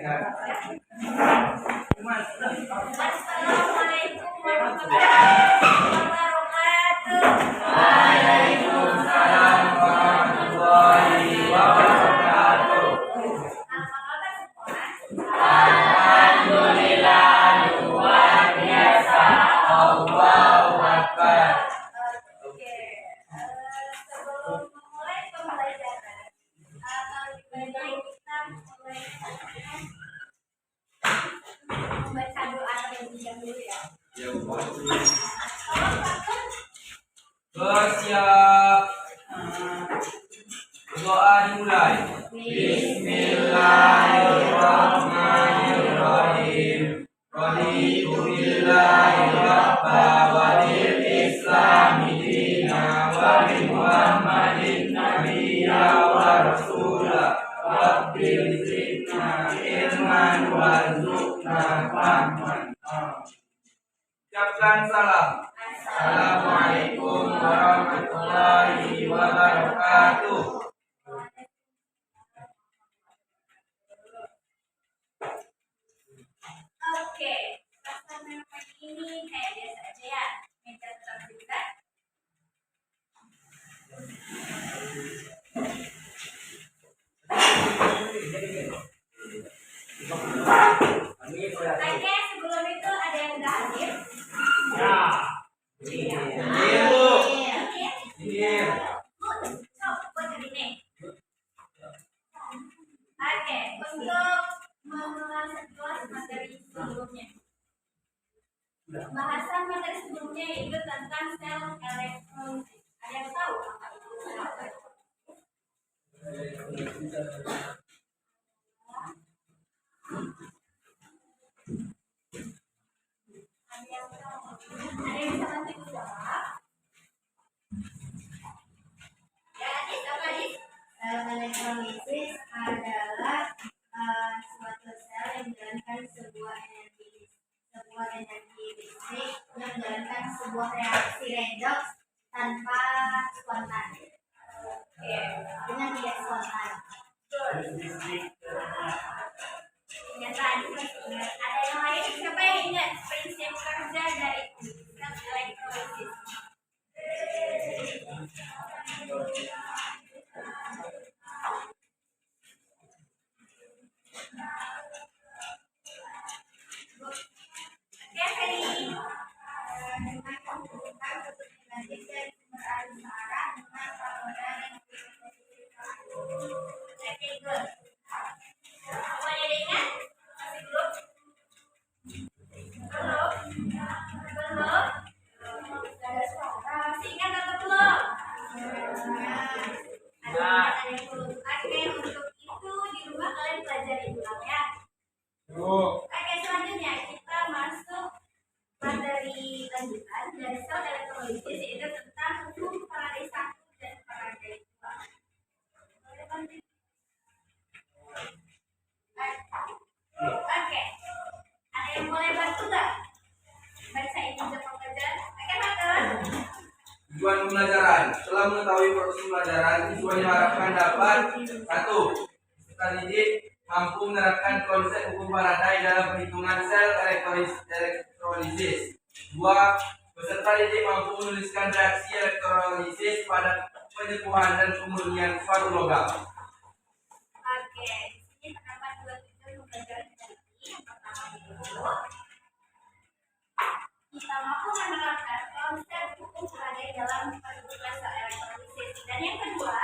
Assalamualaikum warahmatullahi wabarakatuh. Waalaikumsalam warahmatullahi wabarakatuh. Apa kabar semua? Alhamdulillah luar biasa. Allahu Akbar. Oke. Sebelum memulai pembelajaran, lebih baik kita mulai membaca doa terlebih dahulu ya. Bersiap. Doa dimulai. Bismillahirrahmanirrahim. Raditu billahi rabba wa bil islami dina wa bi Muhammadin nabiyya wa rasula. Rabbil zidna ilman warzuqna fahman. Ucapkan salam. Assalamualaikum warahmatullahi wabarakatuh. Oke, suasana pagi ini kayak biasa aja ya. Meja tetap buka. Oke, sebelum itu ada yang udah hadir? Iya, Bu. Iya. Buat hari ini. Oke, untuk mengulas sekelas materi sebelumnya. Bahasan materi sebelumnya yaitu tentang sel elektrolisis. Ada yang tahu apa itu sel elektrolisis? Ada yang tahu? Ada yang bisa bantu jawab? Ya, Adit, apa Adit? Sel elektrolisis adalah suatu sel yang menjalankan sebuah energi listrik yang menjalankan sebuah reaksi redoks tanpa spontan. Oke. Dengan tidak spontan. Kenyataan ada yang lain? Siapa yang ingat prinsip kerja dari sel elektrolisis? Oke, Feli. Dengan menghubungkan kutub negatif dari sumber arus searah dengan katoda yang Oke, good. Semuanya ada ingat? Masih belum? Belum? Belum? Gak ada suara. Masih ingat atau belum? Ada yang belum. Oke, untuk itu di rumah kalian pelajari ulang ya. Oke, selanjutnya kita masuk materi lanjutan dari sel elektrolisis yaitu tentang hukum Faraday 1 dan Faraday 2. Oke, ada yang boleh bantu nggak? Bacain juga pembelajaran. Oke, Makan. Tujuan pembelajaran. Setelah mengetahui proses pembelajaran, siswa diharapkan dapat 1. Peserta didik mampu menerapkan konsep hukum Faraday dalam perhitungan sel elektrolisis. 2. Peserta didik mampu menuliskan reaksi elektrolisis pada penyepuhan dan pemurnian suatu logam. Oke, di sini terdapat dua tujuan pembelajaran dari ini. Yang pertama itu kita mampu menerapkan konsep hukum Faraday dalam perhitungan sel elektrolisis. Dan yang kedua,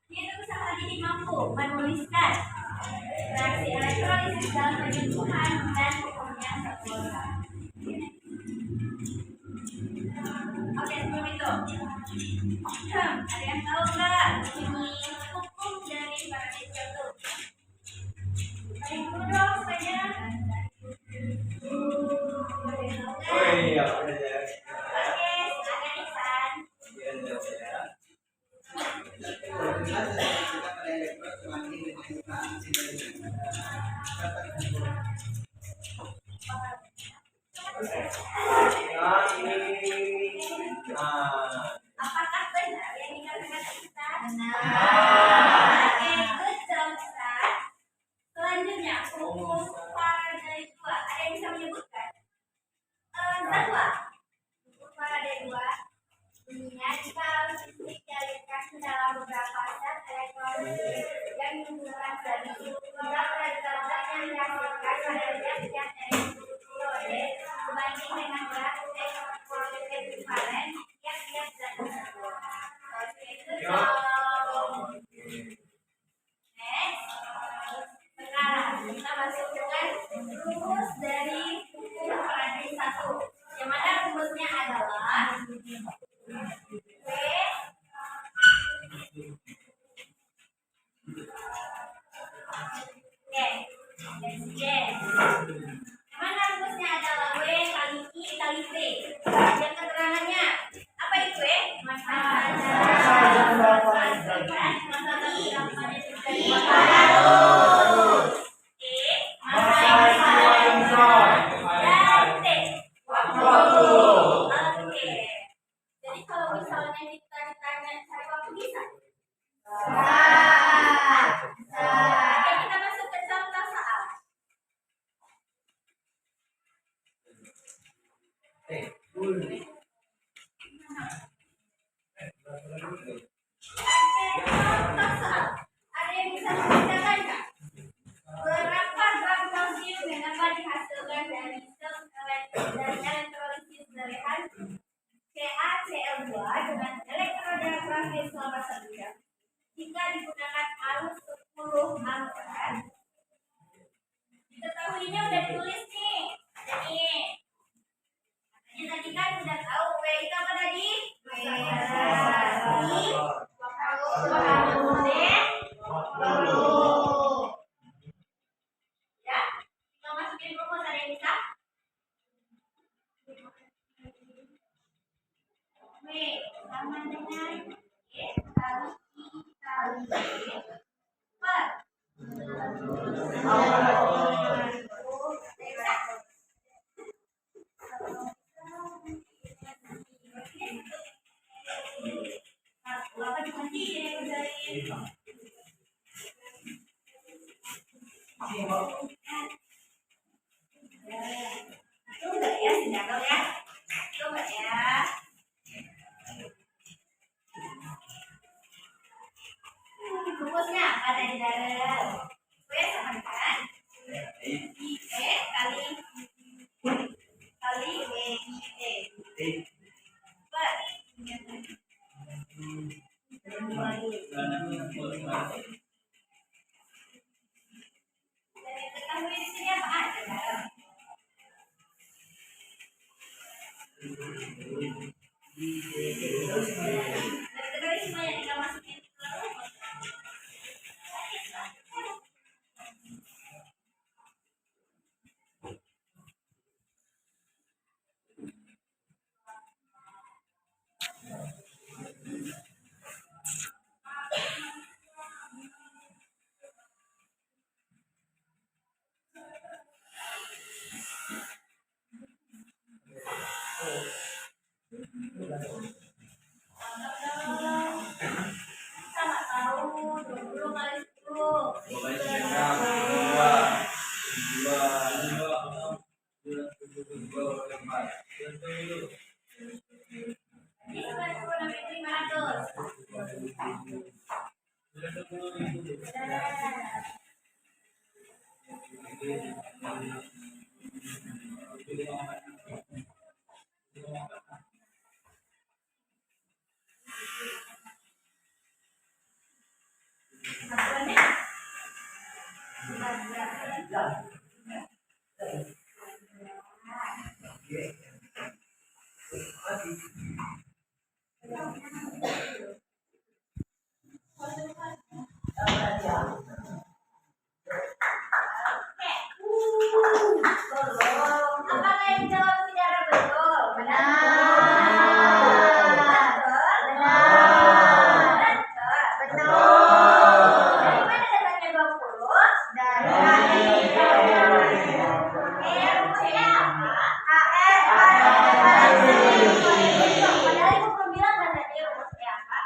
yaitu peserta didik mampu menuliskan reaksi elektrolisis dalam penyepuhan dan pemurnian suatu logam. Oke, sebelum itu, ada yang tahu nggak ini hukum dari Faraday 1? Baik dulu dong semuanya. Ada yang tahu nggak? iya. Oke, silakan Ihsan. Apakah benar yang dikatakan Ihsan? benar. dihasilkan pada zat yang dari periode sebanding dengan berat ekivalen tiap-tiap zat tersebut. Next, sekarang kita masuk dengan rumus dari hukum peradik satu. Yang mana rumusnya adalah V. Yang mana rumusnya adalah W kali I kali V. Dan keterangannya apa itu massa jadi kalau misalnya kita ditanya cari waktu bisa. Oke, kita masuk ke contoh soal. Ada yang bisa membedakan nggak? Berapa gram kalsium yang dapat dihasilkan dari sel elektrolisis derehan CaCl2 dengan elektroda grafis selama 1 jam jika digunakan arus 10 ampere? Diketahuinya udah ditulis nih. Ada nih. Katanya tadi kan udah tahu W itu apa tadi? Ya, kita masukin rumus, ada yang bisa? W sama dengan E kali I kali B per Coba ya, senjata ya. Coba ya. Rumusnya apa dari dalam? W sama dengan IE kali WIE per dan diketahui di sini apa ada dalam? Dan diketahui semua yang kita masukin ke rumus. Sama tahu 20 kali 10 ini 96.500. Satuannya 14. Apakah yang jawab secara betul? Dari mana datangnya 20? Rumusnya apa? Padahal ibu belum bilang kan tadi rumusnya apa?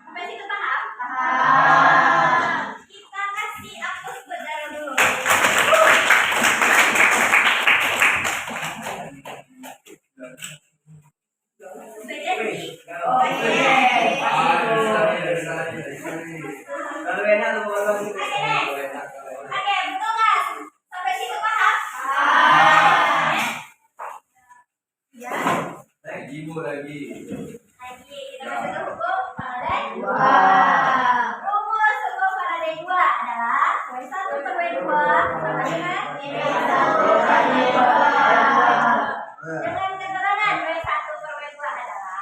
Sampai situ paham? Kita kasih enak tuh kalau Oke, next. Oke, betul nggak? Sampai situ paham? Ya. lagi bu lagi. Lagi kita masuk ke hukum Faraday. Dua. Rumus hukum Faraday 2 adalah W1 per W2 sama dengan dengan keterangan W1 per W2 adalah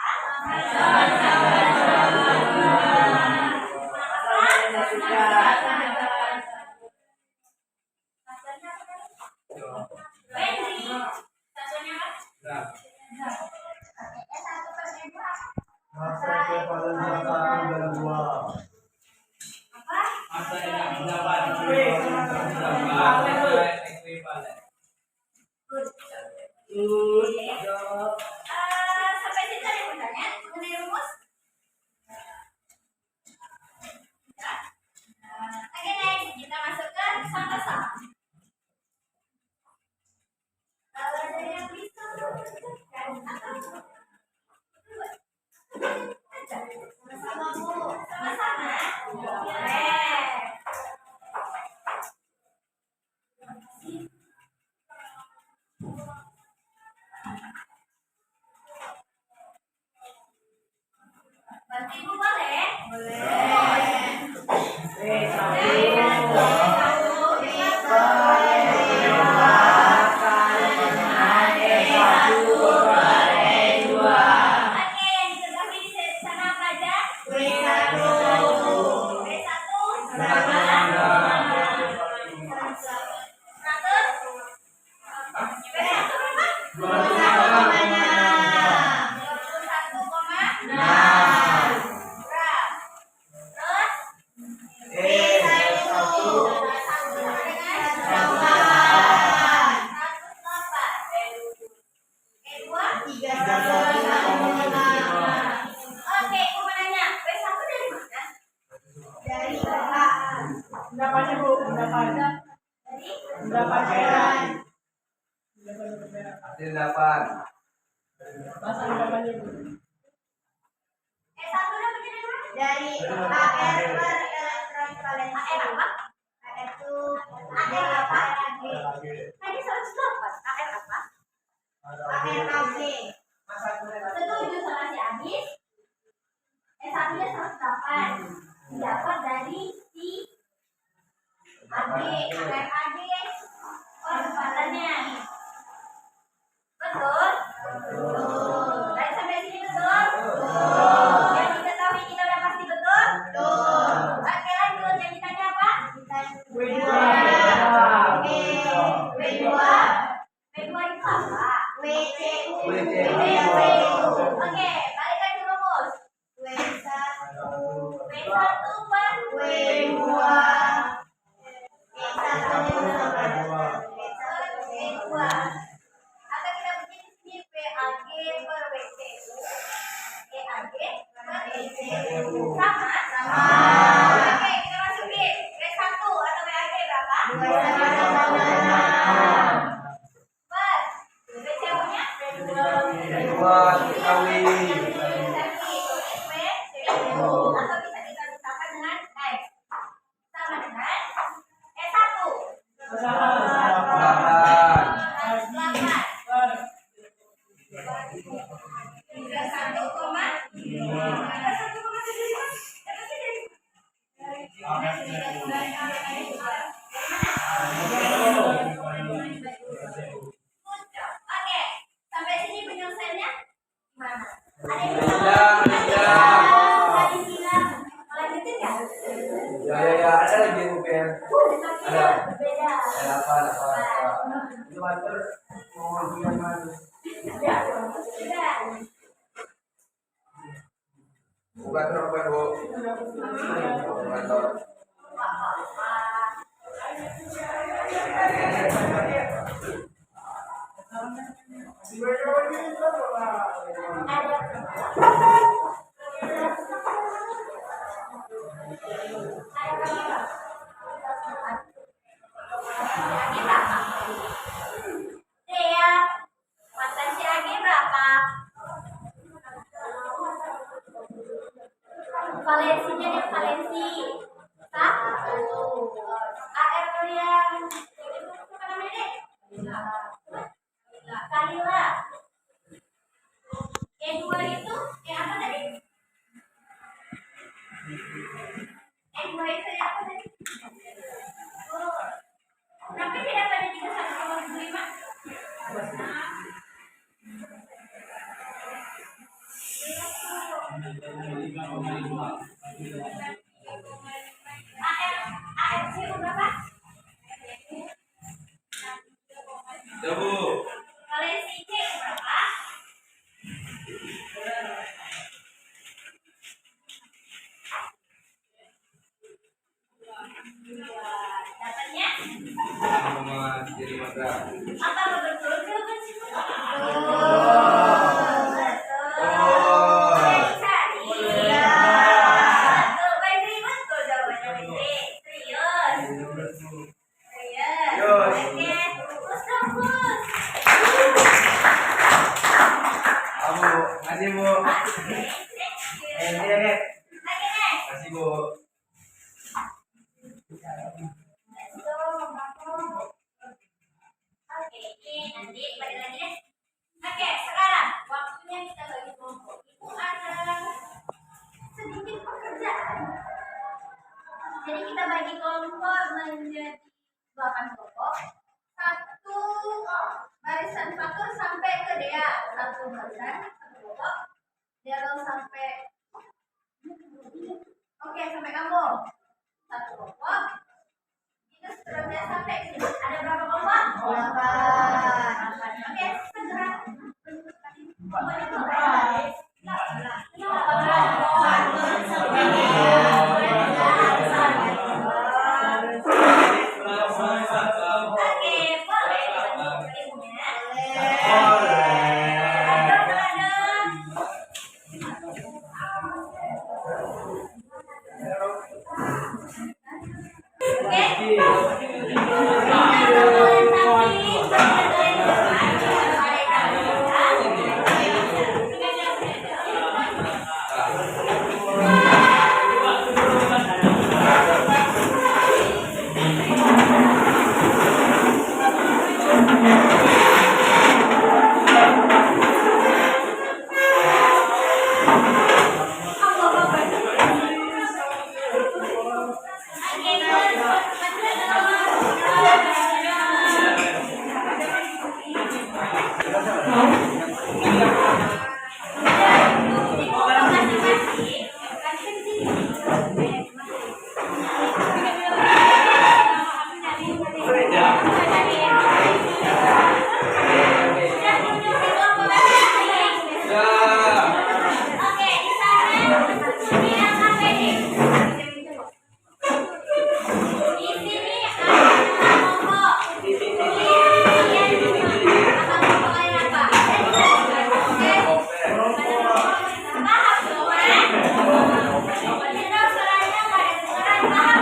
Wendy. Satunya apa? S1 per W2 Masa ekuivalen satu dan dua. apa? Good. Sampai situ ada yang bertanya mengenai rumus? Ya. Oke, next kita masuk ke contoh soal. Ada yang bisa menunjukkan atau sama-sama Bu. Sama-sama. Bantu Ibu boleh? Oke, diketahui di sana apa aja? W1. Oke, aku mau nanya, W1 dari mana? Dari A. Pendapatnya Bu, pendapatnya. Dari Pendapatnya. Hasil 8. Masa pendapatnya Bu. S1 dapetnya dari mana? Dari AR per elektronik valensi. AR apa? AR itu AR apa? AG. Tadi 108. AR apa? AG. Setuju sama si Agis. S1-nya 108. Didapat dari si AG, AR AG. Kesempatannya. Betul? Baik, sampai sini betul? Yang diketahui kita udah pasti betul? Oke, lanjut. Yang ditanya apa? W2. W2 itu apa? WCU. Oke, balik lagi rumus. W1 W1 per W2. W2. Atau kita bikin di PAG per WCU. PAG per WCU. Sama? Oke, kita masukin. W1 atau WAG berapa? Per. WCU-nya? Kedua dikali. Atau bisa kita pisahkan dengan X. Sama dengan S1. 8. Oke, sampai sini penyelesaiannya gimana? Ada yang bisa tadi bilang lanjutin nggak? Ya, ada lagi mungkin. Ada. Beda. Ada apa? Itu master mau yang mana? Sudah. Bukan terlalu Bu. Kantor. Dea, potensi AG berapa? Valensinya dia valensi Satu. AR yang itu apa namanya deh? Kalila. Yang dua itu yang apa tadi? Yang dua itu yang apa tadi? Oh. Tapi tidak pada 31,75. ARC berapa? Coba. Kalian si C berapa? Dapatnya? Sama jadi mata. Apa betul jawaban situ? Abu, masih bu. Masih bu. Oke, ini nanti balik lagi deh. Oke, sekarang waktunya kita bagi kelompok. Itu ada sedikit pekerjaan. Jadi kita bagi kelompok menjadi 8 kelompok. Satu barisan faktor sampai ke Dea. Satu barisan, satu kelompok. Dea sampai oke, sampai kamu. Satu kelompok. Itu seterusnya sampai ke sini. Ada berapa kelompok? 8. Oke, segera. Kelompoknya berapa? Oke, boleh dibantu ilmunya. Oke, di sana bilang apa ini? Di sini ada kelompok. Kalian apa kelompoknya apa? Oke. Paham semua? Kita suaranya nggak ada dengeran. Paham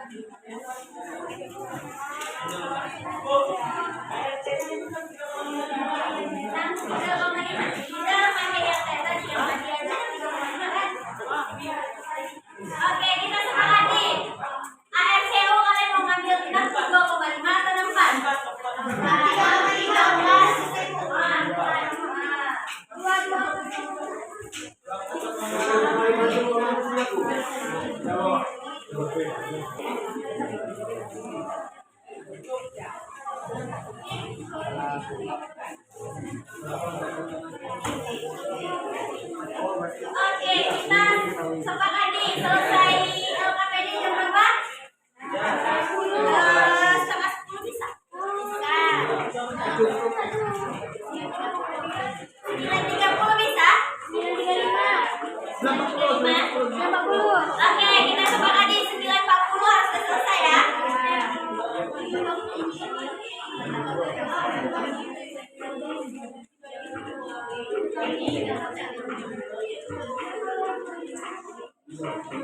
Oke, kita sepakati. ARCO kalian mau ngambil 62,5 atau 64? 32. Oke, kita sepakati selesai LKPD jam berapa? Setengah 10 bisa? Bisa. 9.30 bisa? 9.35? Oke, kita sepakati 9.40 harus selesai ya.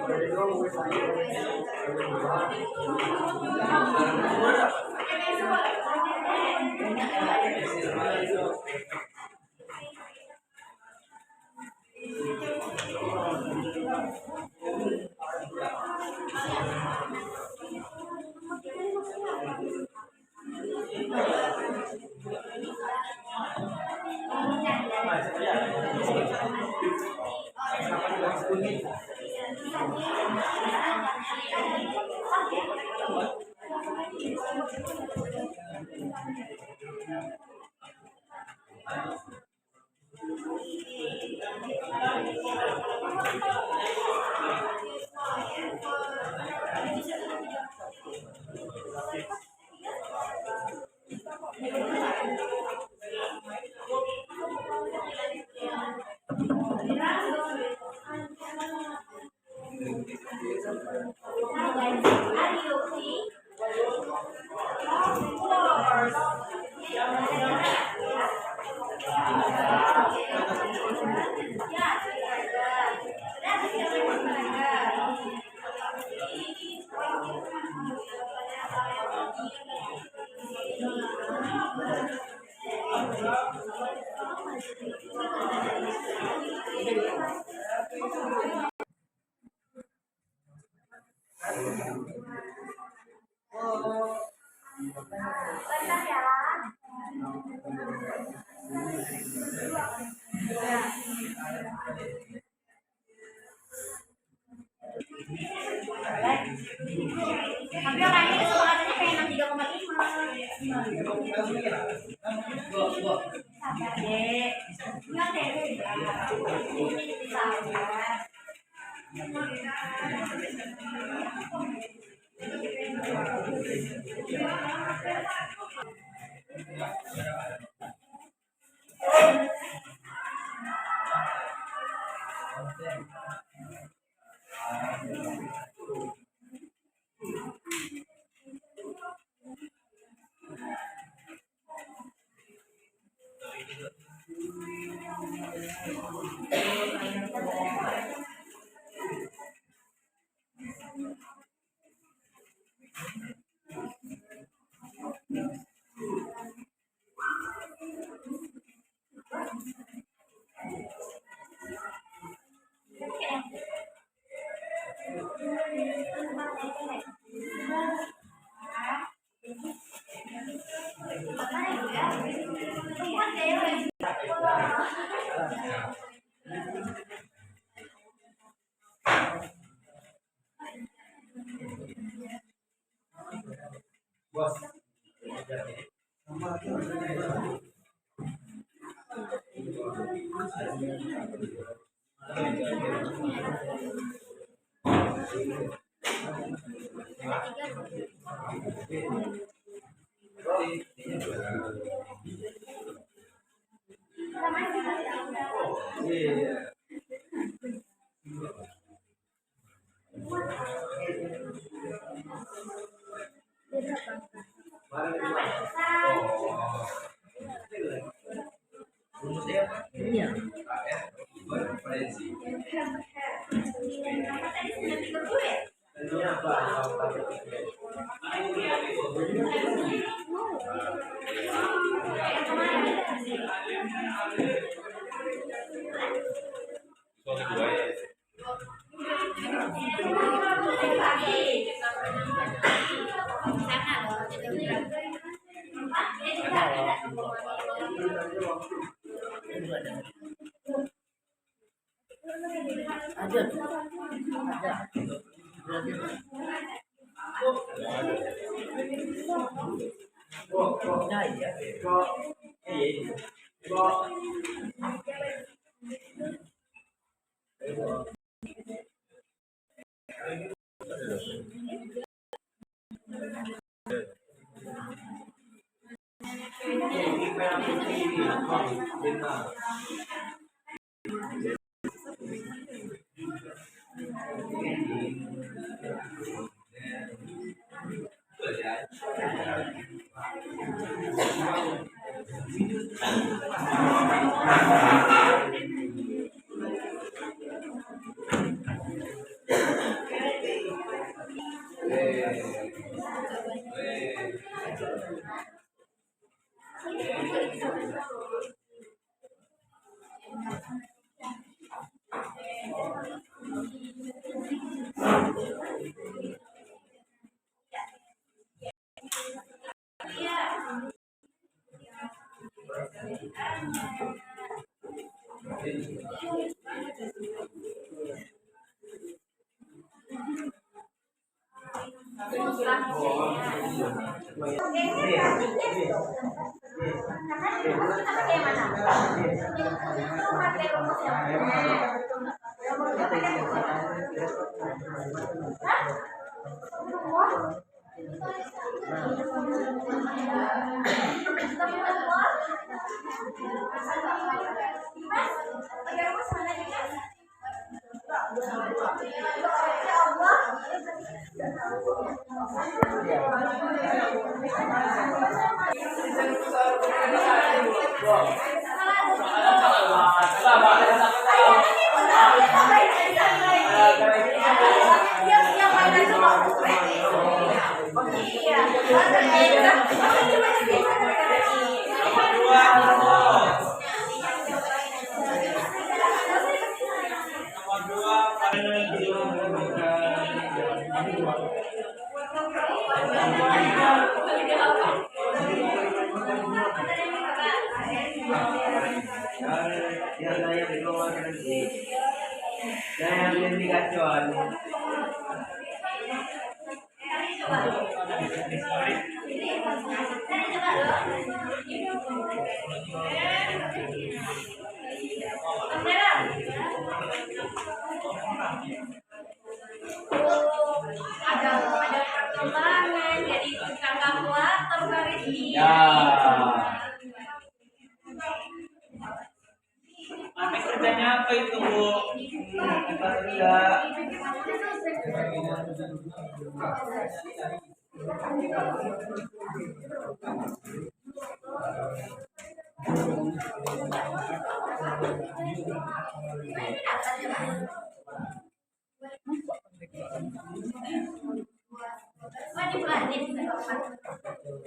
Bentar ya. Tapi orangnya kesepakatannya pengen 63,5. Sabar deh. Enggak deh. Sabar. Ada perkembangan jadi tukang kalkulator kali ini. Kerjanya apa itu, Bu? Kita kerja.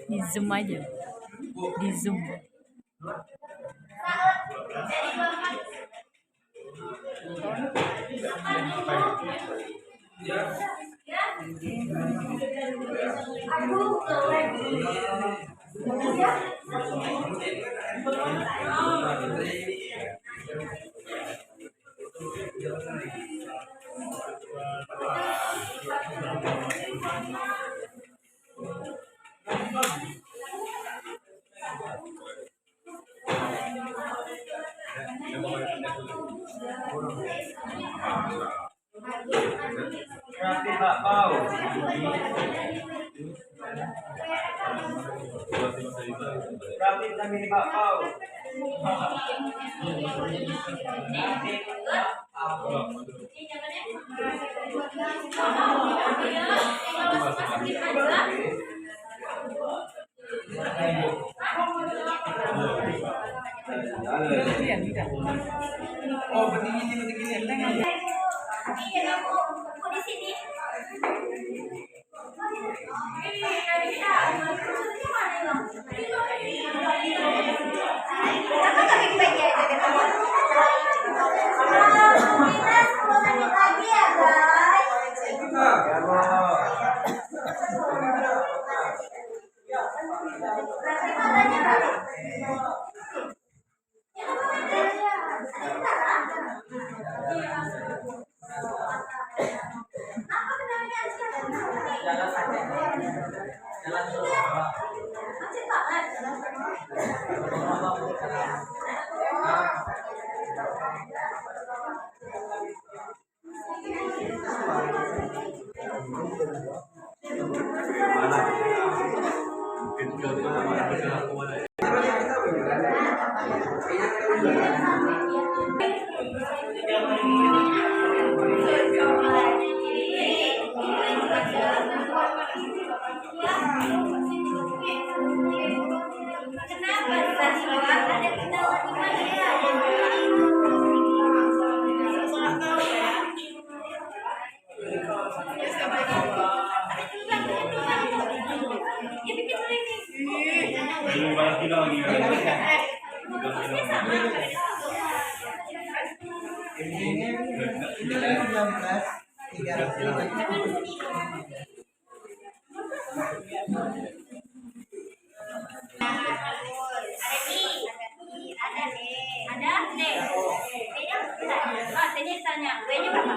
Di zoom aja. Di zoom. Berarti bakpao. Berarti kami bakpao. Oh, begini. Iya, aku di sini. Macet banget. Kenapa Saswa ada ketawa di mana ya? Ya bikin ada deh. T-nya ditanya, B-nya berapa?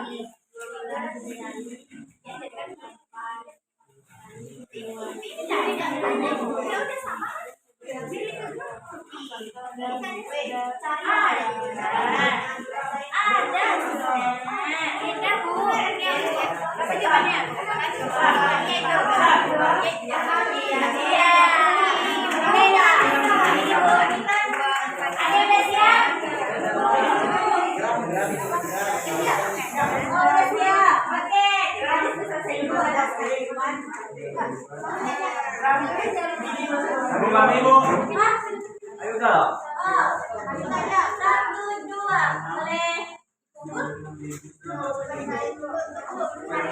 Ayo dah. Satu, dua, boleh.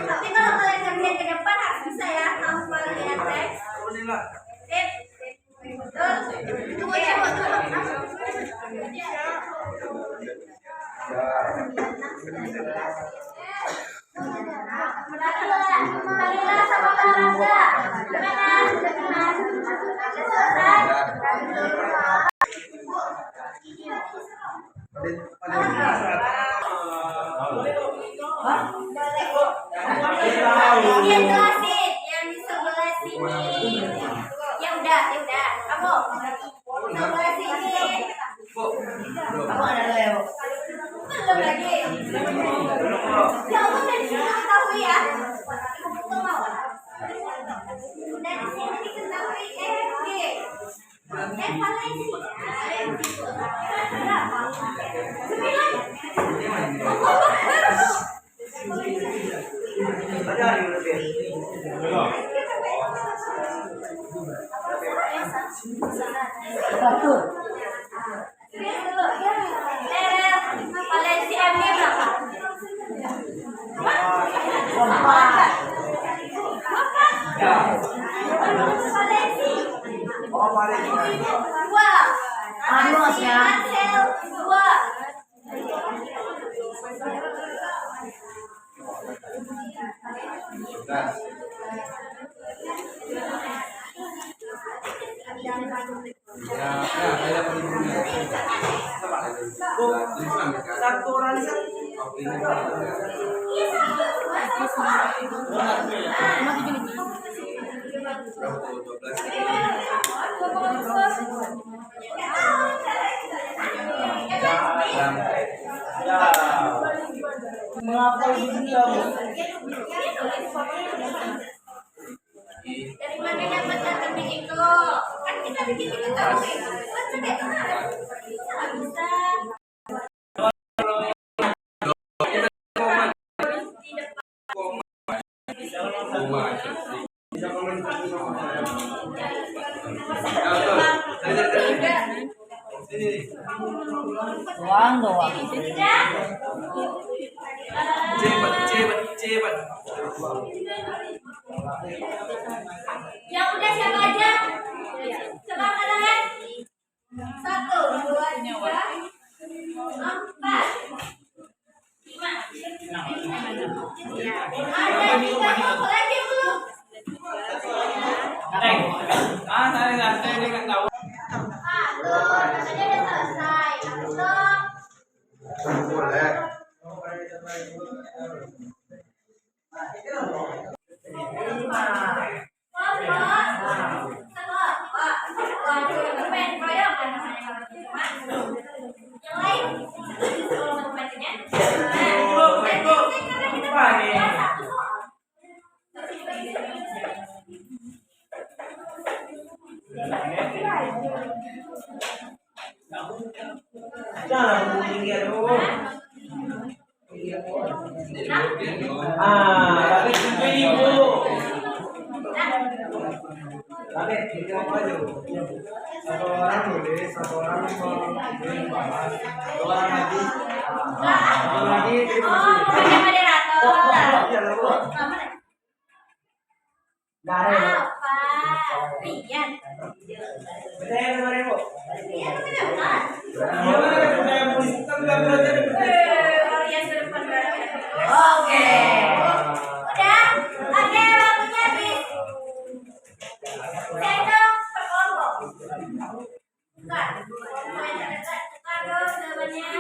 Tapi kalau kalian kerja ke depan harus bisa ya, hafal lihat teks. Sip. Betul. Tunggu ya, Kalila sama Karangga. Gimana? Sudah kenal? Sudah selesai? Dia jelasin yang di sebelah sini. Ya udah. Kamu sebelah sini. Kamu ada leo. Belum lagi. Ya Allah dari sini diketahui ya. Dari sini diketahui FG. Valencia. Berapa? 9. Valencia MG berapa? Satu orang mengapa begini kamu? Dari mana dapat data itu? Kan kita bikin tahu. Kan sudah kenal. Bisa. Doang doang. Cepat. Yang udah siapa aja? Coba tangan. 1, 2, 3, 4, 5. Ada 3 kelompok lagi belum? Santai dengan tahu. Tuh, katanya udah selesai. Hapus dong. Boleh. Nah, Jangan bunyi dia dulu. Tapi itu ibu. Tapi itu apa aja? Satu orang boleh, satu orang membahas, satu orang lagi. Satu lagi terima Oh, kasih. pokoknya moderator. Iya, lalu. Dari. Apa? Rian. Beda yang kemarin, Bu. Rian itu bukan. Iya, beda yang polisi kan nggak belajar. Rian berdepan banget. Oke. Udah? Oke, waktunya habis. Sendok berkelompok. Tukar. Tukar dong jawabannya.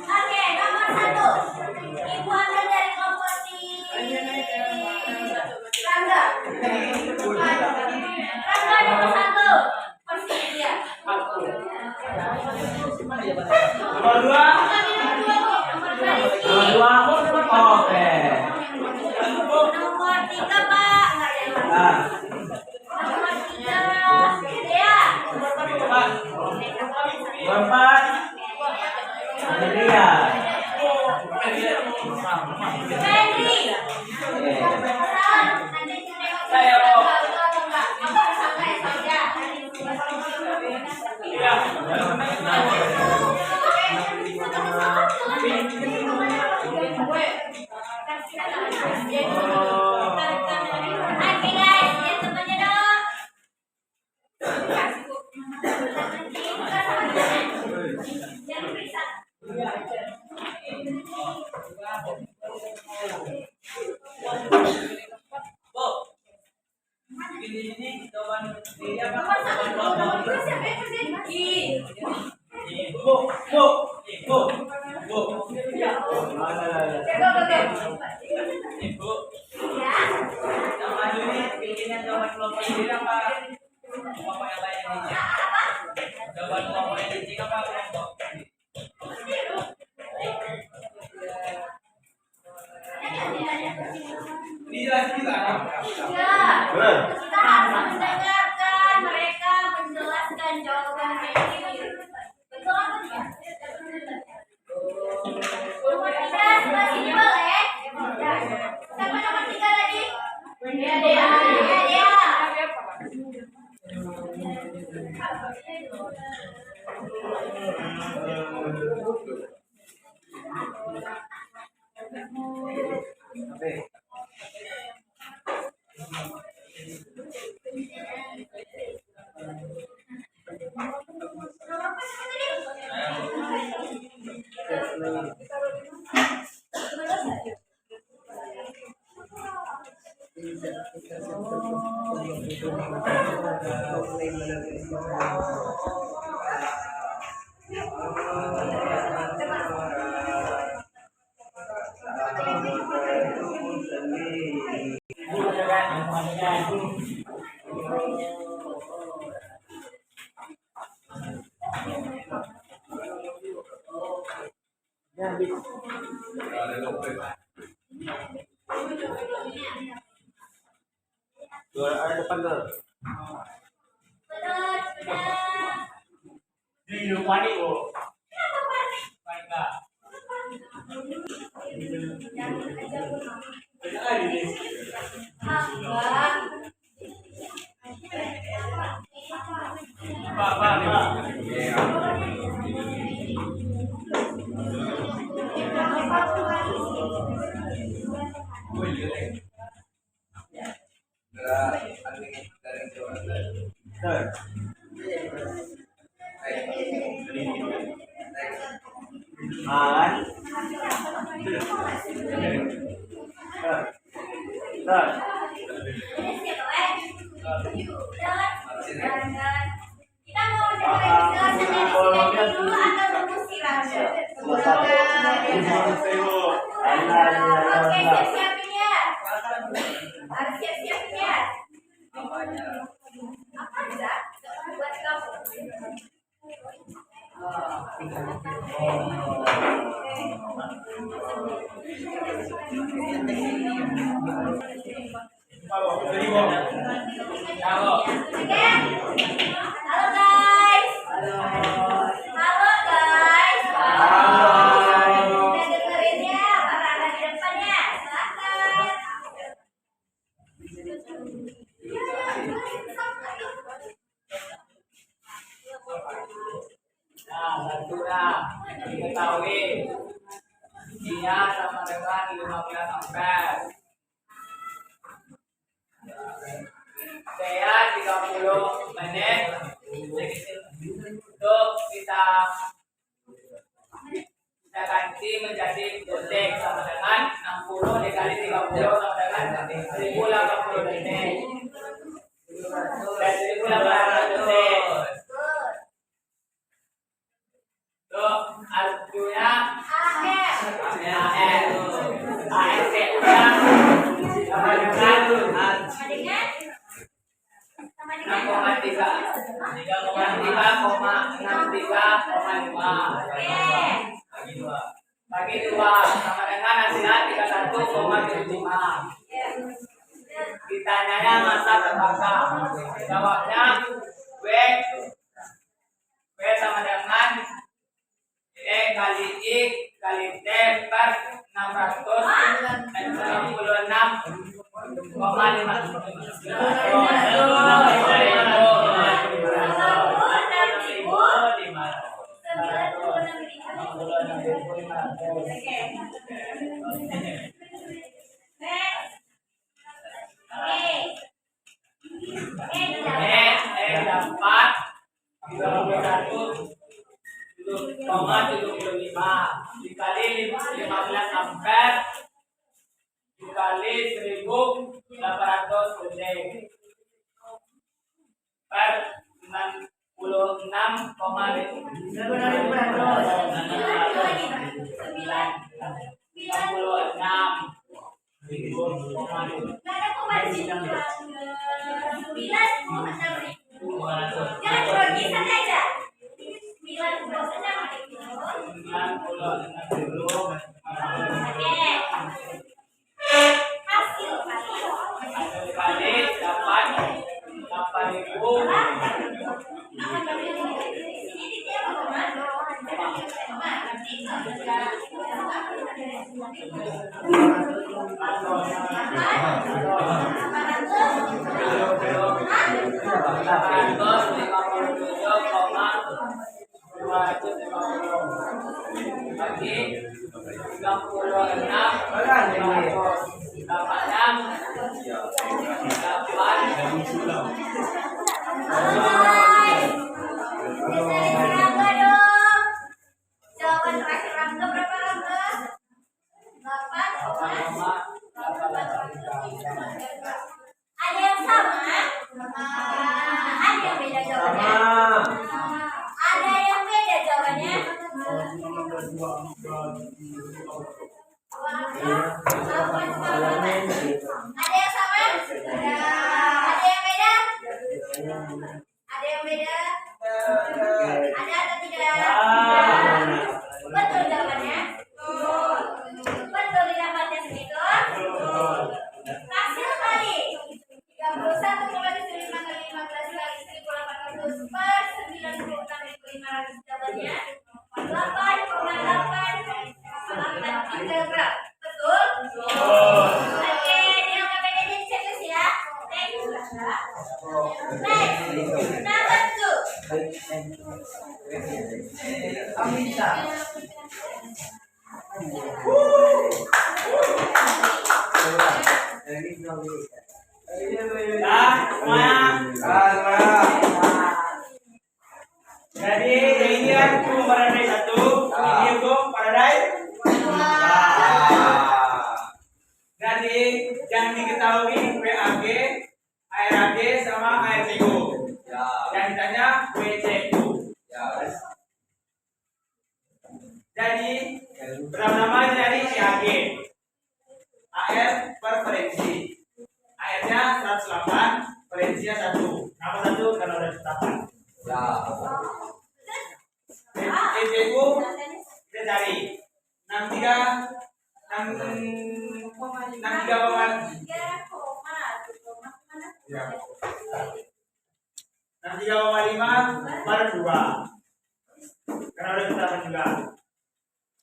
Oke, nomor 1. Ibu ambil dari kelompok si Rangga. Rangga nomor 1. Persis dia. Nomor dua. Nomor 2 Rizky. Nomor dua. Oke. Nomor 3 Pak. Enggak ada yang lain. Nah. Nomor 3 Dea. Nomor empat. Andrea. Febri. Saya Oke guys, lihat temannya dong. Jangan periksa. Nomor 1, nomor 2 siapa yang kerjain? Kita harus mendengarkan mereka menjelaskan jawaban ini. Betul apa tidak? Nomor 3 masih boleh. Siapa nomor 3 lagi? Dia. Nomor apa siapa tadi? Ada depan tuh. Betul, sudah. Di rumah nih, Bu. Kenapa panik? Baiklah. Kita mau dengerin penjelasan dari dulu atau tunggu si Rangga? Oke, siap-siapin ya. Harus siap-siapin ya. Apa enggak? Buat kamu. Oke. Halo guys. Halo guys. Udah dengerin ya para anak di depannya. Silakan. Nah, satunya diketahui dia sama dengan 15 ampere. Saya 30 menit untuk kita ganti menjadi detik sama dengan 60 dikali 30 sama dengan 1080 detik. Dan 1800 detik. Tuh, artinya Akhir. Sama dengan 3,63,5 bagi 2 sama dengan hasilnya 31,75. Ditanyanya masa terbakar. Jawabnya W sama dengan E kali I kali T per 600,75 dikali 15 ampere dikali 1800 detik per 96,5. Jangan grogi saja. 96,5. Hasil kali dapat 8.000 bagi 36 dapatnya 8. Jawaban terakhir Rangga berapa Rangga? 8,8. Ada yang sama? Ada yang beda jawabannya? Ada yang beda jawabannya? Ada yang sama? Ada yang beda? Ada yang beda? Ada atau tidak? Betul jawabannya? Betul didapatnya segitu? Hasil kali 31 kali 5 kali 15 kali 1800 per 96.500 jawabannya 8,8 gram. Betul? Oke, dia KPD jadi checklist ya. Next. Number 2. Jadi ini hukum paradai 1, ini hukum paradai 2. Jadi yang diketahui WAG, ARAG sama ARCU. Yang ditanya WCU. Jadi nama dari CAG. AR preferensi. AR-nya 108, preferensinya 1. Kenapa 1? Karena udah ditetapkan. ECU kita cari 6 per 2. Karena udah kita juga.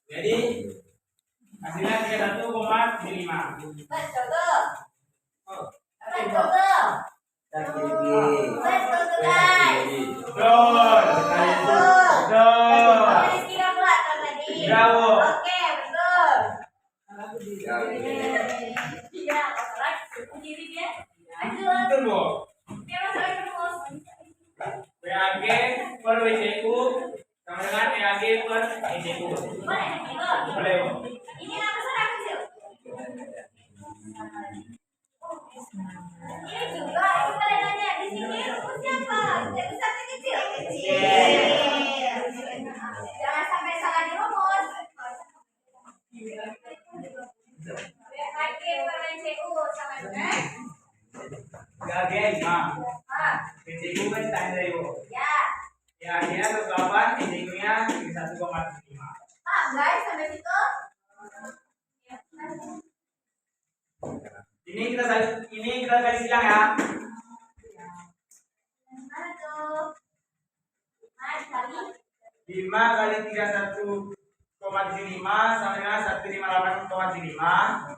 Jadi hasilnya 31,75. Betul tuh. Betul tuh. Betul tuh guys. Betul. Betul. Rizky kalkulator tadi. Bravo. Oke, betul. Ya. Iya, masalah sendiri dia. Lanjut. Betul, Bu. Oke, masalah terus. WAG per WCU sama dengan EAG per ECU. Boleh, itu. Boleh, Bu. Ini apa salah kecil? Ini juga, ini pada nanya di sini rumus siapa? Yang besar atau kecil? Kecil. Jangan sampai salah di rumus. WAG per WCU sama dengan WAG 5. ah, WCU kan standar, Bu. ya. EAG-nya 1,8, ECU-nya 1,5. Guys, sampai situ. Ini kita garis silang ya. Mana tuh? Mas, kali 5 kali 31,75 sama dengan 158,75.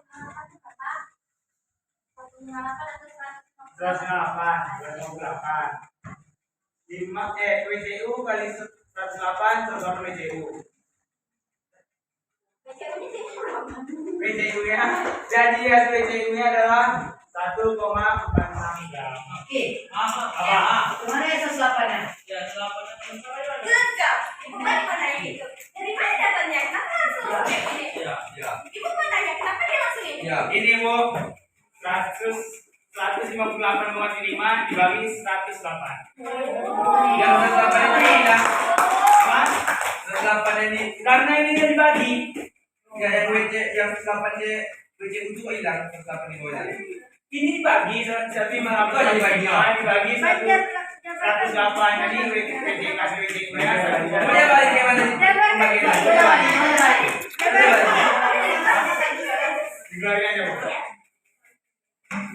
158. 5 WCU kali 108 terus WCU. WCU-nya jadi hasil WCU-nya adalah 1,46 gram. Oke. Apa? Mana yang 108-nya? Ya, 108. Good job. Ibu kan mau nanya gitu. Dari mana dapatnya? Kenapa langsung kayak gini? Ya. Ibu mau nanya kenapa dia langsung ini? Ya. Ini, Bu, 158,5 dibagi 108. Yang 108 ini hilang. Apa? 108 ini. Karena ini dia dibagi. Ya, yang WC yang 108 WC itu hilang 108 di bawahnya. Ini dibagi 158 Oh, dibagi. dibagi 108. Jadi WC kasih WC-nya Pokoknya balik ke mana? Bagi lagi. dikeluarkan aja, Bu.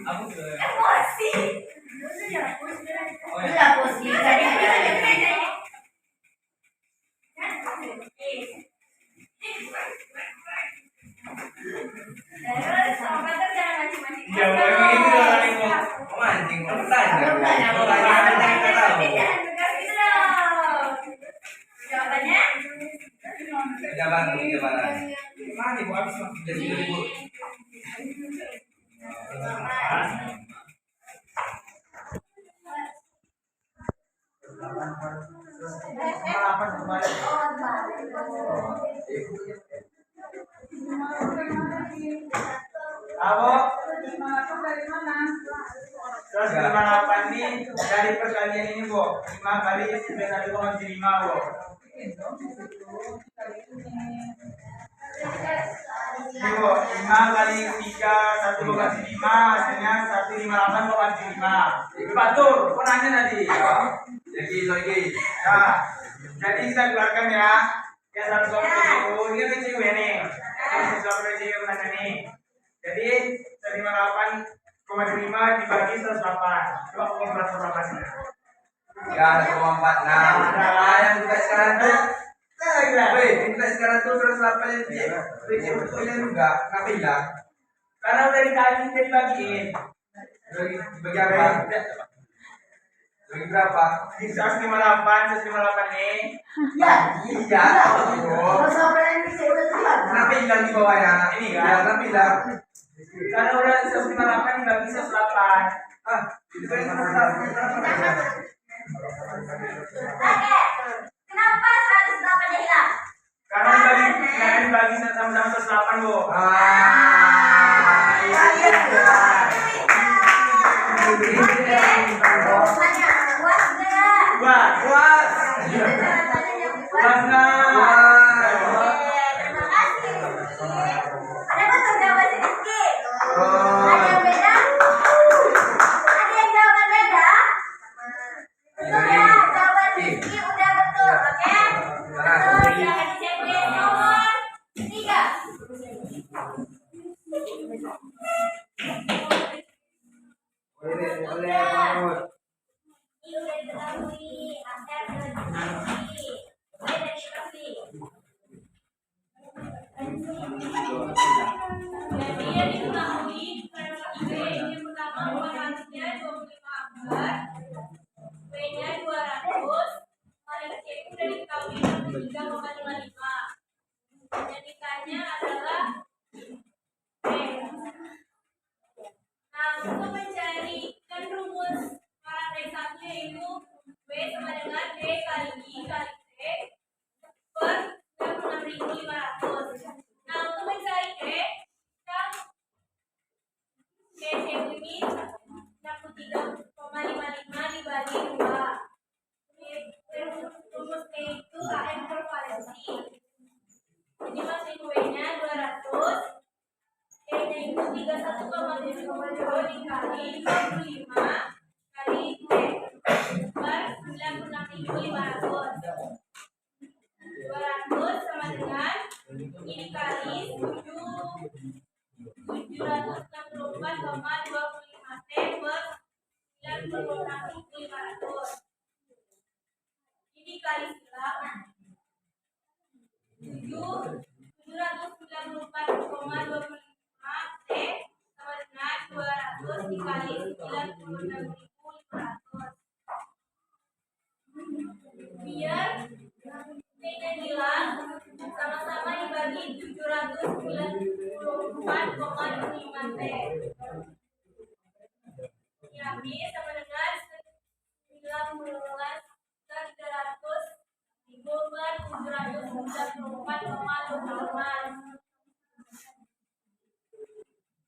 Aku sudah. Emosi. Oh, Itu ya. lah posisi. Tadi Terus sama pacar jangan mancing-mancing. Ya, Bu, emang itu lah Ibu. Oh, mancing. Kamu tanya. Kamu tanya. Kamu tanya apa yang kita tahu? Jangan tegas gitu dong. Jawabannya? Jawaban. Mana Ibu habis Mas? Jadi 2000. Apa? 158 ini dari perkalian ini, Bu. 5 kali 1,5, Bu. Ini, Bu, 5 kali 3 1,5 hasilnya 158,5. Betul, kau nanya tadi. Lagi. Nah, jadi kita keluarkan ya. Ya 120 ini WCU ya nih. Ini 120 WCU mana nih? Jadi 158,5 dibagi 108. Coba pukul berapa sih? Ya, 1,46. Nah, yang juga sekarang tuh. Weh, kita sekarang tuh 108 WC itu hilang juga. Kenapa hilang? Karena udah dikali, udah dibagiin. Bagi apa? Bagi berapa? Di 158 nih. Ya, iya. Kalau sampai ini saya udah keluar. Kenapa hilang di bawahnya? Ini kan? Ya, kenapa hilang? Karena udah 158 dibagi 108. Ah, itu kan 108. Oke. Kenapa 108 hilang? Karena dibagi sama-sama 108, Bu. Oke. Tanya, puas nggak? Buat. Puas. Jawabannya puas. Buat nggak? Oke, terima kasih. Ada betul jawaban si Rizky? Ada yang beda? Ada yang jawaban beda? Betul ya, jawaban Rizky udah betul, oke? Betul, silahkan dicek nomor 3. Boleh, Pak. Ini udah diketahui, AR udah diketahui. Mulai dari Raffi. Jadi yang diketahui pada IG ini pertama ukurannya 25 akbar, W-nya 200, paling C udah diketahui 63,55. Yang ditanya adalah B. Nah, untuk mencari kan rumus Faraday 1 yaitu W sama dengan D kali I kali C per 96.500. Nah, untuk mencari D, kita DC ini 63,55 dibagi 2. Rumus D itu KM per valensi. Jadi masih W-nya 200, D-nya itu 31,7 dikali 25 kali D per 96.500. 200 sama dengan ini dikali 764,25 T per 96.500. Ini dikali silang 764,25 T sama dengan 200 dikali 96.500. Biar T-nya hilang, sama-sama dibagi 794,25 T. Ini habis sama dengan 19,300 dikumpulkan 794,25.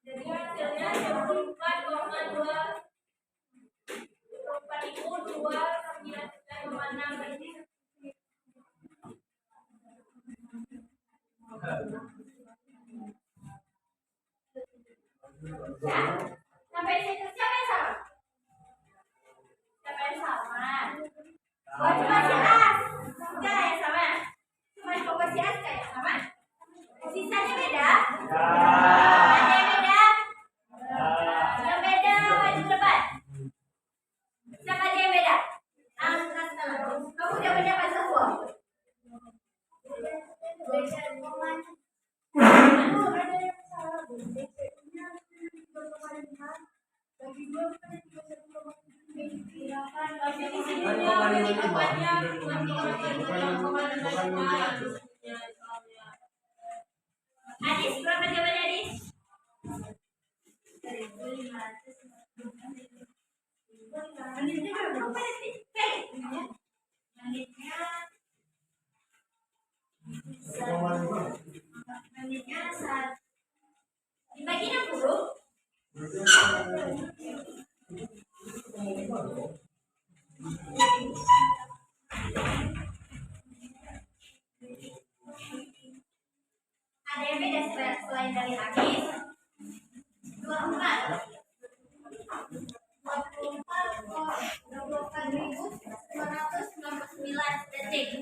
Jadi hasilnya 24,299,6. Sampai situ siapa yang salah? Siapa yang salah? Oh, cuma si As. Enggak yang sama. Cuma pokok si As kayak sama. Sisanya beda. Ada yang beda? Yang beda maju ke depan. Siapa aja yang beda? Angkat tangan. Kamu jawabannya apa semua? Adis, berapa jawabannya Adis? Menitnya berapa detik? Menitnya saat dibagi 60. Ada yang beda selain dari Agis? 24. 24,299 detik.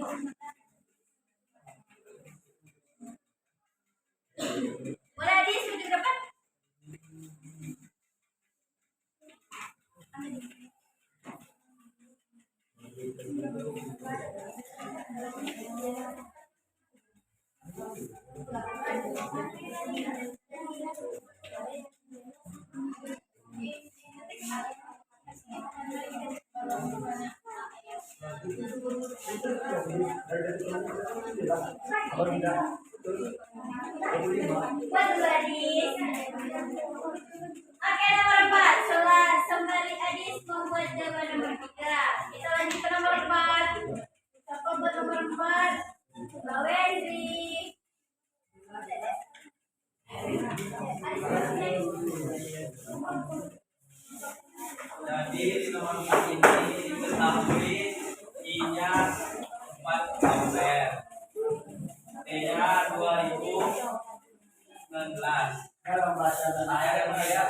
Boleh Adis duduk depan? Waduh Adis. Oke, nomor 4. Setelah kembali Adis membuat jawaban nomor 3. Kita lanjut ke nomor 4. Siapa buat nomor 4? Mbak Wendy. Jadi di nomor 4 ini diketahui I-nya 4 ampere, T-nya 2019. Dalam bahasa dan ARMG-nya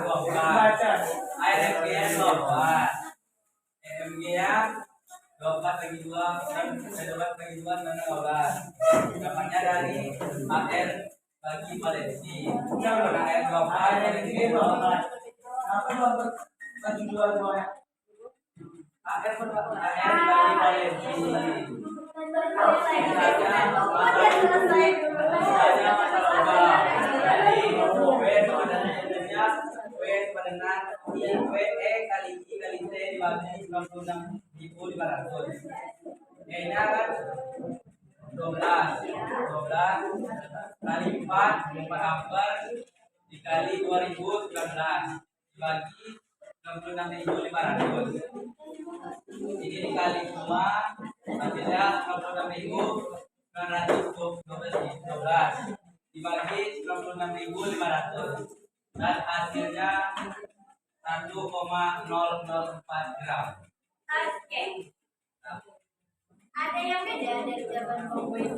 12, ARMG-nya 12, EMG-nya bagi 2 dan 12 bagi 2 mana 12. Dapatnya dari AR bagi Valensi. Karena AR 24 Valensi 12. Apa 12 bagi 2 2 ya? AR bagi Valensi. Sisanya masa lomba. Jadi W sama dengan WE kali I kali T dibagi 96.500. E-nya kan 12 kali 4 ampere dikali 2019 dibagi 66.500. Ini dikali 2 hasilnya 66.912 dibagi 96.500 dan hasilnya 1,004 gram. Oke. Ada yang beda dari jawaban komponen?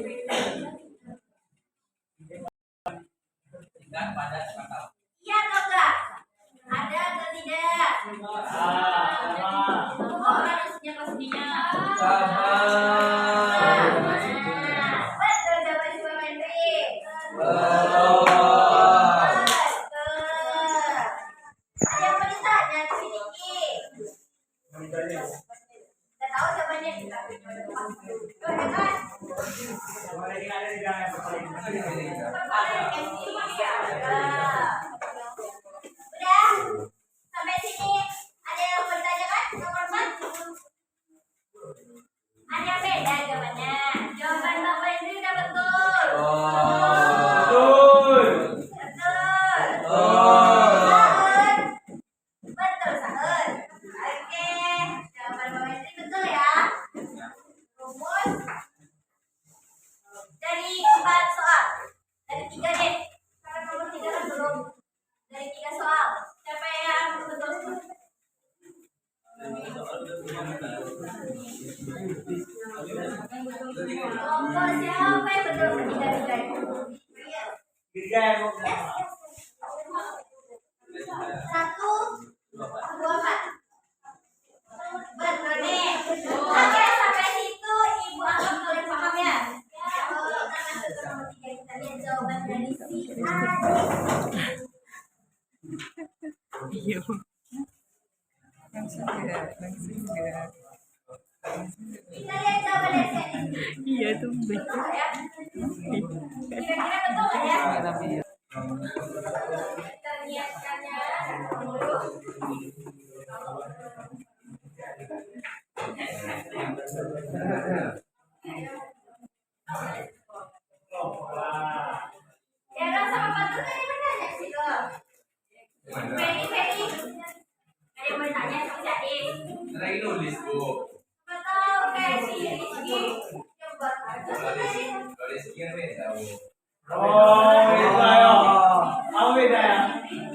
Dan pada sepakal. Iya atau enggak? Ada atau tidak? Oh, harusnya pastinya. Betul jawaban Ibu Menteri. Ada yang mau ditanya di sini, Ki? Udah tahu jawabannya? Udah kan? Udah? Sampai sini ada yang mau ditanyakan? Nomor 4? Ada yang beda jawabannya? Jawaban Bapak Indri udah betul. Betul. Sahur. Betul, Sahur. Oke, jawaban Bapak Indri betul ya. Rumus dari 4 soal. Dari 3 deh. Karena nomor 3 kan belum. Dari 3 soal. Siapa yang betul? Monggo, siapa yang betul ketiga-tiga itu? Ayo. Satu, dua, empat. Betul nih. Oke, sampai situ Ibu anggap kalian paham ya. Kalau kita masuk ke nomor 3, kita lihat jawaban dari si Adik. Iya. Langsung gerak. Kita lihat jawaban dari si Adik. Iya tuh betul. Betul ya? Kira-kira betul nggak ya? Kita lihatkannya dulu. Ya, Ram sama Fatul kan yang bertanya sih loh. Ferry. Ada yang bertanya sama si Adik. Lagi nulis, Bu. Betul, kayak si Rizky yang buat kartu tadi. Kalau Rizky kan beda, Bu. Beda ya.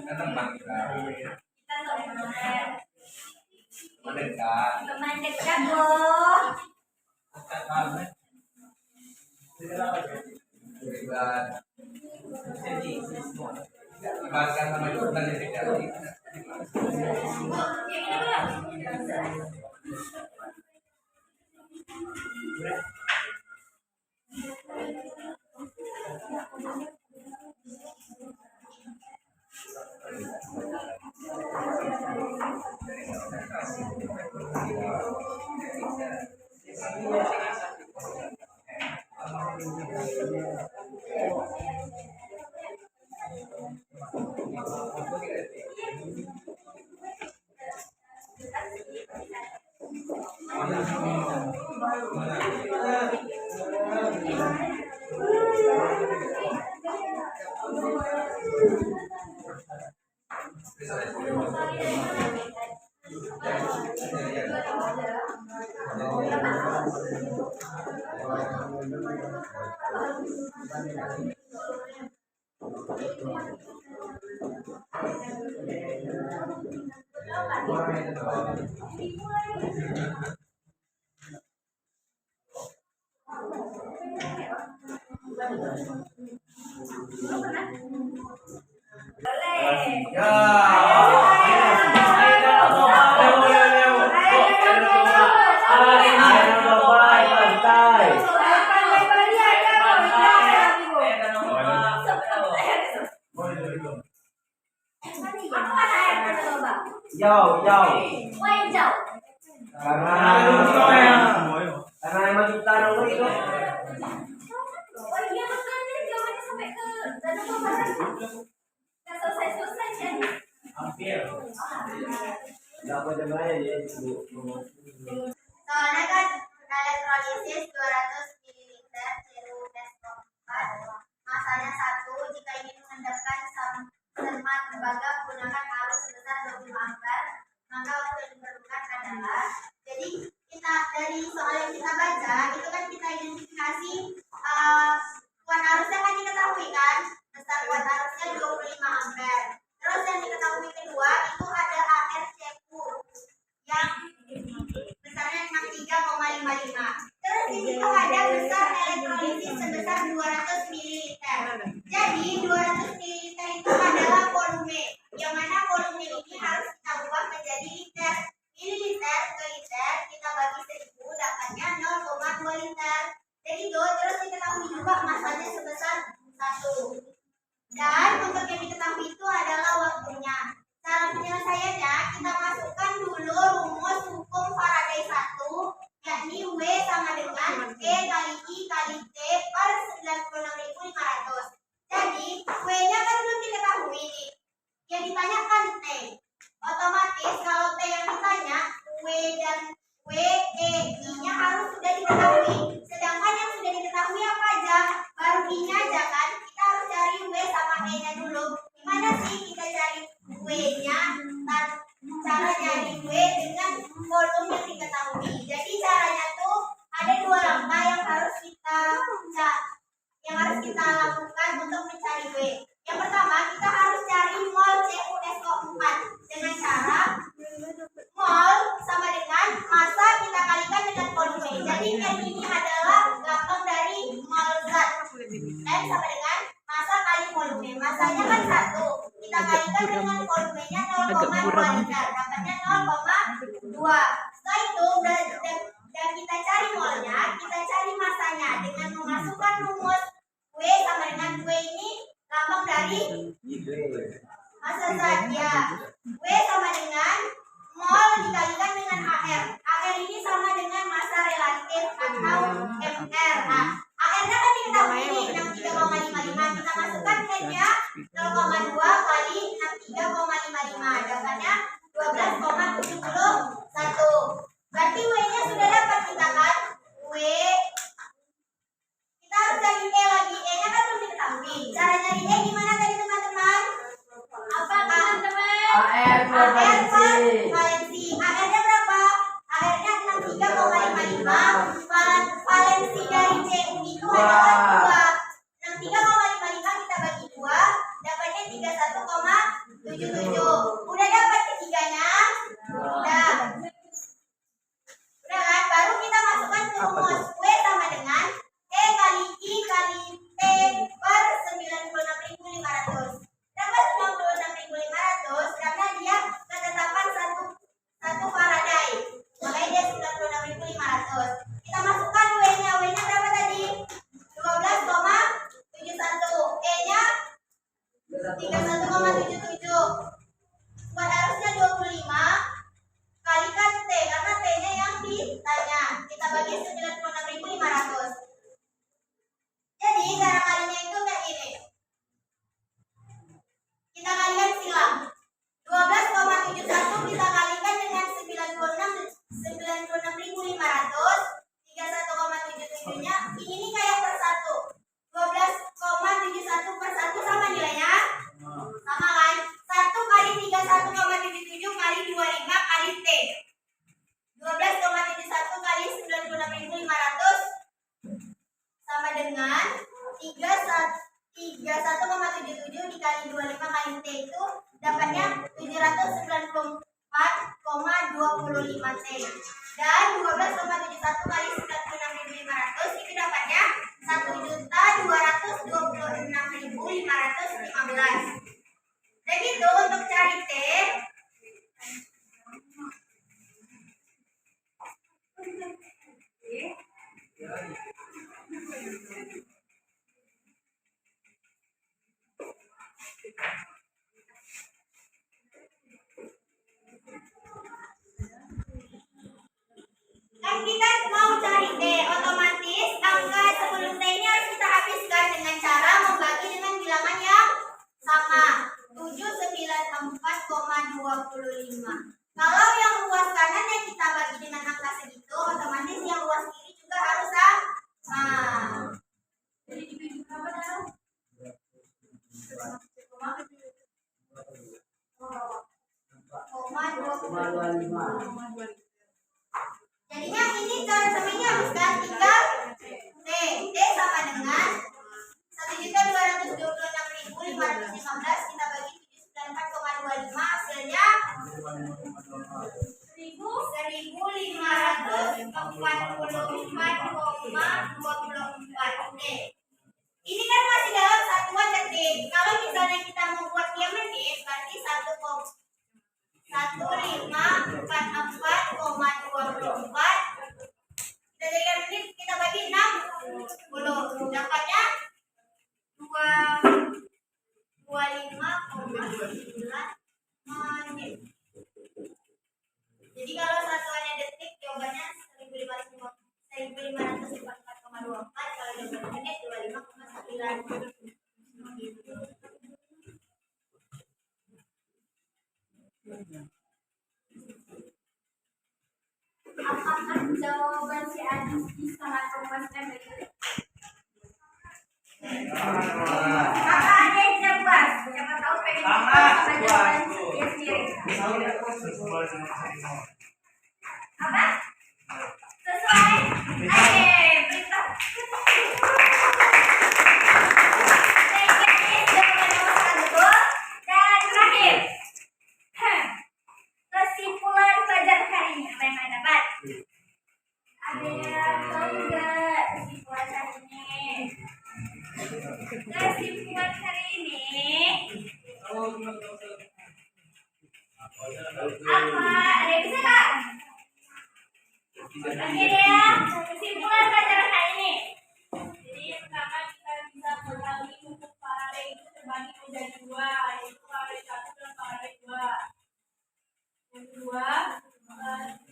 Kan teman kita. Kita teman. Mendekat. Teman dekat loh. Beribadah. Bahkan sama itu bukan yang dekat. Yang ini belum? Ya. Why hijau? Karena emang kita nomor itu. Oh iya betul nih jawabannya sampai ke Danau Toba. Nggak selesai jadi. Hampir. Enggak apa coba ya, Bu. Soalnya kan elektrolisis 200 ml CuO2 masanya 1. Jika ingin mengendapkan semat tembaga menggunakan arus sebesar 20 ampere, maka waktu yang diperlukan adalah, jadi kita dari soal yang kita baca itu kan kita identifikasi kuat arusnya kan diketahui kan, besar kuat arusnya 25 ampere. Terus yang diketahui kedua itu ada ARCQ yang besarnya 63,55. Terus di situ ada besar elektrolisis sebesar 200 ml. Jadi 200 ml itu adalah volume, yang mana volume ini harus kita ubah menjadi liter. Mililiter ke liter kita bagi 1000 dapatnya 0,2 liter. Jadi itu terus diketahui juga masanya sebesar 1. Dan untuk yang diketahui itu adalah waktunya. Cara penyelesaiannya kita masukkan dulu rumus hukum Faraday 1, yakni W sama dengan E kali I kali T per 96.500. Jadi W-nya kan belum diketahui nih. Yang ditanyakan T. Otomatis kalau T yang ditanya, W dan W, E, I-nya harus sudah diketahui. Sedangkan yang sudah diketahui apa aja? Baru I-nya aja kan? Kita harus cari W sama E-nya dulu. Gimana sih kita cari W-nya? Cara nyari W dengan volume yang diketahui. Jadi caranya tuh ada 2 langkah yang harus kita lakukan untuk mencari W. Yang pertama kita harus cari mol CuSO4 dengan cara mol sama dengan massa kita kalikan dengan volume. Jadi M ini adalah lambang dari mol zat. M sama dengan massa kali volume. Massanya kan 1. Kita kalikan dengan volumenya 0,2 liter. Dapatnya 0,2. Setelah itu dan kita cari molnya, kita cari massanya dengan memasukkan rumus W sama dengan W ini lambang dari massa zat ya. W sama dengan mol dikalikan dengan AR. AR ini sama dengan massa relatif atau MR. Nah, AR-nya kan diketahui ini 63,55. Kita masukkan N-nya 0,2 kali 63,55. Dapatnya 12,71. Berarti W-nya sudah dapat kita kan? W. Kita harus cari E lagi. E-nya kan belum diketahui. Cara nyari E gimana tadi teman-teman? Apa teman-teman? AR AR per valensi. AR-nya berapa? AR-nya 63,55. Valensi dari CU itu adalah 2. 63,55 kita bagi 2, dapatnya 31,77. Udah dapat ketiganya? Udah. Udah kan? Baru kita masukkan ke rumus W sama dengan E kali I kali T per 96.500. Kenapa 96.500? Karena dia ketetapan satu Faraday. Makanya dia 96.500. Kita masukkan W-nya. W-nya berapa tadi? 12,71. E-nya 31,77. Buat harusnya 25 kalikan T karena T-nya yang ditanya. Kita bagi 96.500. Jadi cara kalinya itu kayak gini. Kita kalikan silang. 12,71 kita kalikan dengan 96.500. 31,77-nya ini kayak per 1. 12,71 per 1 sama nilainya? Sama kan? 1 kali 31,77 kali 25 kali T. 12,71 kali 96.500 sama dengan 31,77 dikali 25 kali T itu dapatnya 794,25 T. Dan 12,71 kali 96.500 itu dapatnya 1.226.515. Dan itu untuk cari T. Jadinya ini cara samanya habiskan 3 T. T sama dengan 1.226.515 kita bagi 794,25 hasilnya 1.544,24. Ini kan masih dalam satuan detik. Kalau misalnya kita mau buat dia menit, berarti 1,1544,24. Kita jadikan menit, kita bagi 60. Dapatnya 25,9 menit. Jadi kalau satuannya detik, jawabannya 1.544,24. Kalau jawabannya menit 25,9. Apakah jawaban si Adis bisa memuaskan begitu? Kakak ada yang tidak puas? Siapa tahu pengen puas sama jawaban dia sendiri. Apa? Sesuai? Oke, beritahu. Jawaban nomor 1. Dan terakhir. Kesimpulan pelajaran hari ini apa yang kalian dapat? Ada yang tahu nggak kesimpulan hari ini? Kesimpulan hari ini apa? Ada yang bisa nggak? Oke deh ya. Kesimpulan pelajaran hari ini. Jadi yang pertama kita bisa mengetahui hukum Faraday itu terbagi menjadi 2, yaitu Faraday 1 dan Faraday 2. Yang kedua,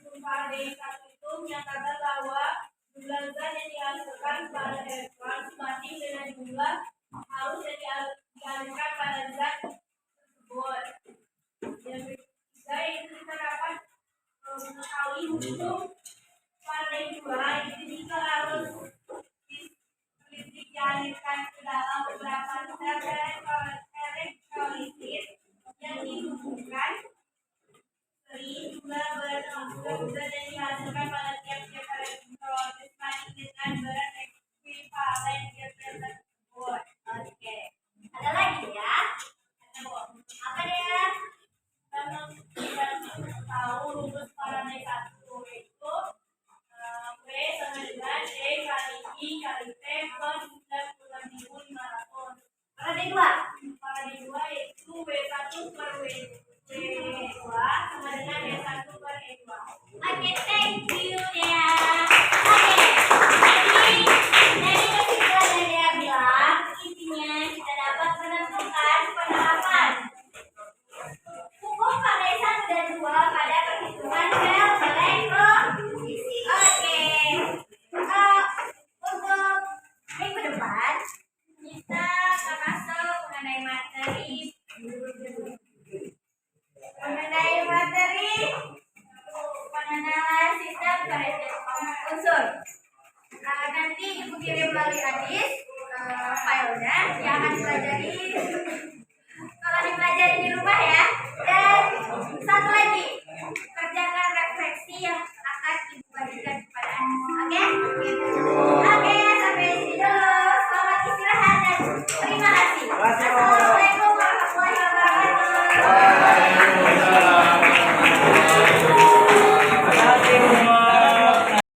hukum Faraday 1 itu menyatakan bahwa jumlah zat yang dihasilkan pada elektron sebanding dengan jumlah arus yang dialirkan pada zat tersebut. Yang ketiga, itu kita dapat mengetahui hukum Faraday 2 itu jika arus listrik dialirkan ke dalam beberapa sel elektrolisis yang dihubungkan jumlah berat yang dihasilkan pada tiap-tiap elektrolisis banding dengan berat ekuivalen tiap sel tersebut. Oke. Ada lagi ya? Apa dia? Kita tahu rumus Faraday 1 itu V sama dengan D kali I kali T per 96.500. Faraday 2. Faraday 2 yaitu W1 per W2 sama dengan D1 per E2. Oke, thank you ya. Oke. Jadi dari kesimpulan yang dia bilang, intinya kita dapat menentukan penerapan hukum Faraday 1 dan 2 pada perhitungan sel elektrolisis. Oke. Untuk minggu depan kita akan masuk mengenai materi pengenalan sistem karakteristik unsur. Nanti ibu kirim melalui Adis filenya yang akan dipelajari kalau dipelajari di rumah ya. Dan